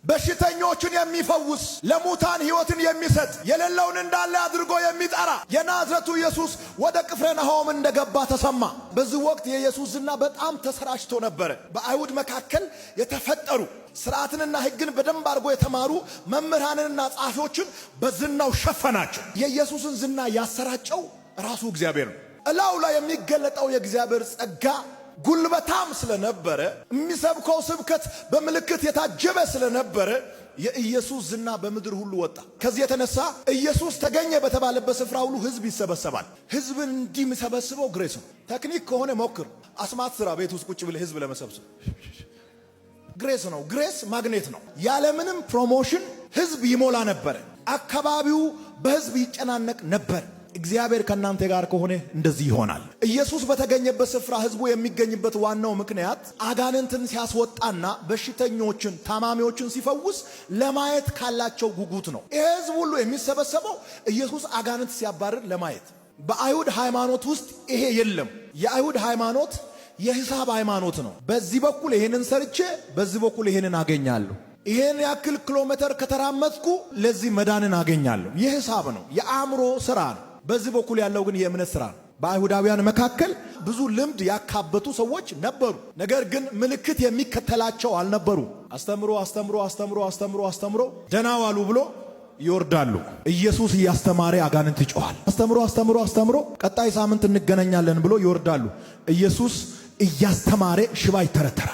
በሽተኞችን የሚፈውስ ለሙታን ሕይወትን የሚሰጥ የሌለውን እንዳለ አድርጎ የሚጠራ የናዝሬቱ ኢየሱስ ወደ ቅፍርናሆም እንደገባ ተሰማ። በዚህ ወቅት የኢየሱስ ዝና በጣም ተሰራጭቶ ነበር። በአይሁድ መካከል የተፈጠሩ ሥርዓትንና ሕግን በደንብ አድርጎ የተማሩ መምህራንንና ጻፊዎችን በዝናው ሸፈናቸው። የኢየሱስን ዝና ያሰራጨው ራሱ እግዚአብሔር ነው። እላው ላይ የሚገለጠው የእግዚአብሔር ጸጋ ጉልበታም ስለነበረ የሚሰብከው ስብከት በምልክት የታጀበ ስለነበረ የኢየሱስ ዝና በምድር ሁሉ ወጣ። ከዚህ የተነሳ ኢየሱስ ተገኘ በተባለበት ስፍራ ሁሉ ሕዝብ ይሰበሰባል። ሕዝብን እንዲህ የሚሰበስበው ግሬስ ነው። ቴክኒክ ከሆነ ሞክር፣ አስማት ስራ። ቤት ውስጥ ቁጭ ብለህ ሕዝብ ለመሰብሰብ ግሬስ ነው። ግሬስ ማግኔት ነው። ያለምንም ፕሮሞሽን ሕዝብ ይሞላ ነበር። አካባቢው በሕዝብ ይጨናነቅ ነበር። እግዚአብሔር ከናንተ ጋር ከሆነ እንደዚህ ይሆናል። ኢየሱስ በተገኘበት ስፍራ ሕዝቡ የሚገኝበት ዋናው ምክንያት አጋንንትን ሲያስወጣና በሽተኞችን ታማሚዎችን ሲፈውስ ለማየት ካላቸው ጉጉት ነው። ይህ ሕዝብ ሁሉ የሚሰበሰበው ኢየሱስ አጋንንት ሲያባርር ለማየት። በአይሁድ ሃይማኖት ውስጥ ይሄ የለም። የአይሁድ ሃይማኖት የሂሳብ ሃይማኖት ነው። በዚህ በኩል ይሄንን ሰርቼ በዚህ በኩል ይሄንን አገኛለሁ። ይሄን ያክል ኪሎ ሜትር ከተራመድኩ ለዚህ መዳንን አገኛለሁ። ይህ ሂሳብ ነው፣ የአእምሮ ስራ ነው። በዚህ በኩል ያለው ግን የእምነት ስራ ነው። በአይሁዳውያን መካከል ብዙ ልምድ ያካበቱ ሰዎች ነበሩ። ነገር ግን ምልክት የሚከተላቸው አልነበሩ። አስተምሮ ደህና ዋሉ ብሎ ይወርዳሉ። ኢየሱስ እያስተማረ አጋንንት ይጮኻል። አስተምሮ ቀጣይ ሳምንት እንገናኛለን ብሎ ይወርዳሉ። ኢየሱስ እያስተማረ ሽባ ይተረተራል።